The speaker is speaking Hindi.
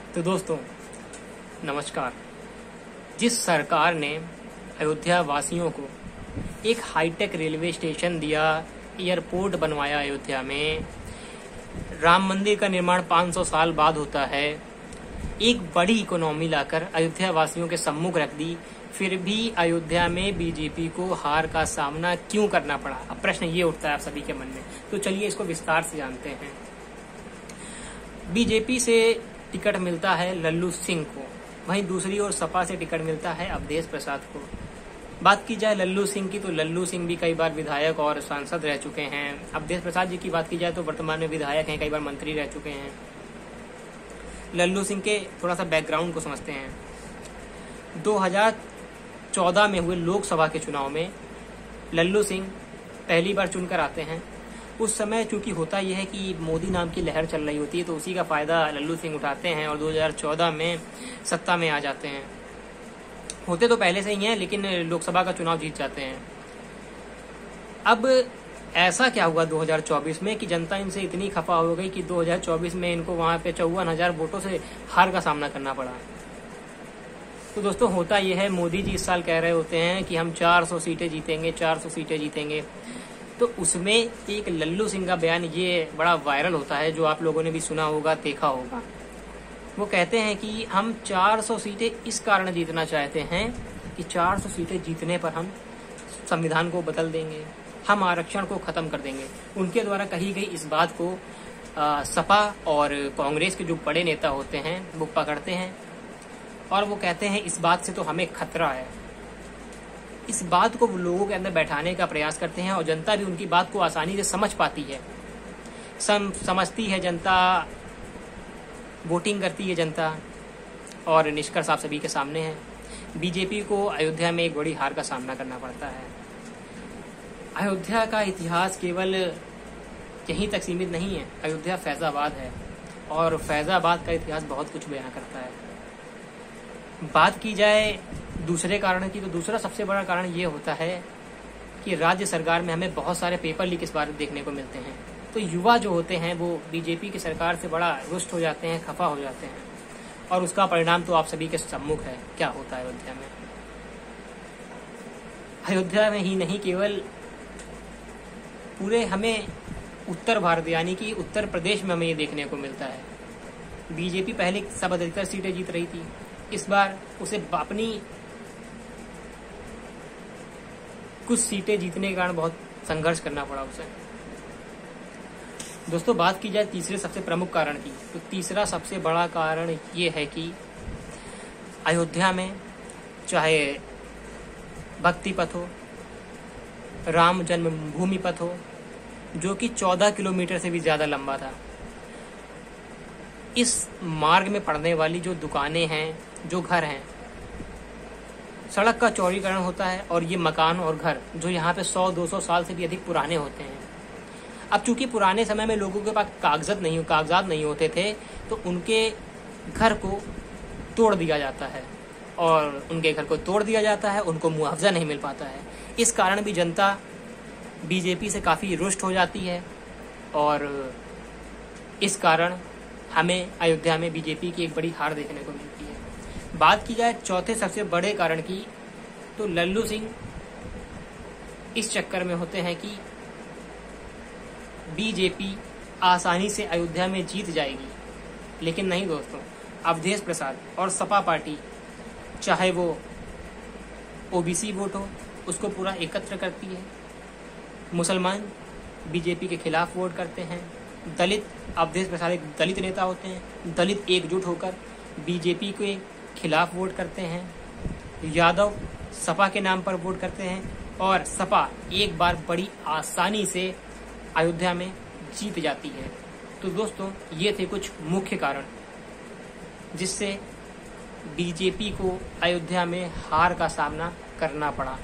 तो दोस्तों नमस्कार। जिस सरकार ने अयोध्या वासियों को एक हाईटेक रेलवे स्टेशन दिया, एयरपोर्ट बनवाया अयोध्या में, राम मंदिर का निर्माण 500 साल बाद होता है, एक बड़ी इकोनॉमी लाकर अयोध्या वासियों के सम्मुख रख दी, फिर भी अयोध्या में बीजेपी को हार का सामना क्यों करना पड़ा? अब प्रश्न ये उठता है आप सभी के मन में। तो चलिए इसको विस्तार से जानते हैं। बीजेपी से टिकट मिलता है लल्लू सिंह को, वहीं दूसरी ओर सपा से टिकट मिलता है अवधेश प्रसाद को। बात की जाए लल्लू सिंह की तो लल्लू सिंह भी कई बार विधायक और सांसद रह चुके हैं। अवधेश प्रसाद जी की बात की जाए तो वर्तमान में विधायक हैं, कई बार मंत्री रह चुके हैं। लल्लू सिंह के थोड़ा सा बैकग्राउंड को समझते हैं। 2014 में हुए लोकसभा के चुनाव में लल्लू सिंह पहली बार चुनकर आते हैं। उस समय चूंकि होता यह है कि मोदी नाम की लहर चल रही होती है, तो उसी का फायदा लल्लू सिंह उठाते हैं और 2014 में सत्ता में आ जाते हैं। होते तो पहले से ही हैं, लेकिन लोकसभा का चुनाव जीत जाते हैं। अब ऐसा क्या हुआ 2024 में कि जनता इनसे इतनी खफा हो गई कि 2024 में इनको वहां पे 54,000 वोटों से हार का सामना करना पड़ा। तो दोस्तों होता यह है, मोदी जी इस साल कह रहे होते हैं कि हम 400 सीटें जीतेंगे, 400 सीटें जीतेंगे। तो उसमें एक लल्लू सिंह का बयान ये बड़ा वायरल होता है, जो आप लोगों ने भी सुना होगा, देखा होगा। वो कहते हैं कि हम 400 सीटें इस कारण जीतना चाहते हैं कि 400 सीटें जीतने पर हम संविधान को बदल देंगे, हम आरक्षण को खत्म कर देंगे। उनके द्वारा कही गई इस बात को सपा और कांग्रेस के जो बड़े नेता होते हैं वो पकड़ते हैं और वो कहते हैं इस बात से तो हमें खतरा है। इस बात को लोगों के अंदर बैठाने का प्रयास करते हैं और जनता भी उनकी बात को आसानी से समझ पाती है, समझती है जनता, वोटिंग करती है जनता, और निष्कर्ष आप सभी के सामने है। बीजेपी को अयोध्या में एक बड़ी हार का सामना करना पड़ता है। अयोध्या का इतिहास केवल यहीं तक सीमित नहीं है। अयोध्या फैजाबाद है और फैजाबाद का इतिहास बहुत कुछ बयां करता है। बात की जाए दूसरे कारण की, तो दूसरा सबसे बड़ा कारण ये होता है कि राज्य सरकार में हमें बहुत सारे पेपर लीक इस बार देखने को मिलते हैं। तो युवा जो होते हैं वो बीजेपी की सरकार से बड़ा रुष्ट हो जाते हैं, खफा हो जाते हैं, और उसका परिणाम तो आप सभी के सम्मुख है क्या होता है अयोध्या में। अयोध्या में ही नहीं, केवल पूरे हमें उत्तर भारत यानी कि उत्तर प्रदेश में हमें ये देखने को मिलता है। बीजेपी पहले सब अधिकतर सीटें जीत रही थी, इस बार उसे अपनी कुछ सीटें जीतने के कारण बहुत संघर्ष करना पड़ा उसे। दोस्तों बात की जाए तीसरे सबसे प्रमुख कारण की, तो तीसरा सबसे बड़ा कारण ये है कि अयोध्या में चाहे भक्ति पथ हो, राम जन्मभूमि पथ हो, जो कि 14 किलोमीटर से भी ज्यादा लंबा था, इस मार्ग में पड़ने वाली जो दुकानें हैं, जो घर हैं, सड़क का चौड़ीकरण होता है और ये मकान और घर जो यहाँ पे 100-200 साल से भी अधिक पुराने होते हैं। अब चूंकि पुराने समय में लोगों के पास कागजात नहीं होते थे, तो उनके घर को तोड़ दिया जाता है, और उनके घर को तोड़ दिया जाता है, उनको मुआवजा नहीं मिल पाता है। इस कारण भी जनता बीजेपी से काफी रुष्ट हो जाती है, और इस कारण हमें अयोध्या में बीजेपी की एक बड़ी हार देखने को मिलती है। बात की जाए चौथे सबसे बड़े कारण की, तो लल्लू सिंह इस चक्कर में होते हैं कि बीजेपी आसानी से अयोध्या में जीत जाएगी, लेकिन नहीं दोस्तों। अवधेश प्रसाद और सपा पार्टी, चाहे वो ओबीसी वोट हो, उसको पूरा एकत्र करती है। मुसलमान बीजेपी के खिलाफ वोट करते हैं। दलित, अवधेश प्रसाद एक दलित नेता होते हैं, दलित एकजुट होकर बीजेपी के खिलाफ वोट करते हैं। यादव सपा के नाम पर वोट करते हैं, और सपा एक बार बड़ी आसानी से अयोध्या में जीत जाती है। तो दोस्तों ये थे कुछ मुख्य कारण जिससे बीजेपी को अयोध्या में हार का सामना करना पड़ा।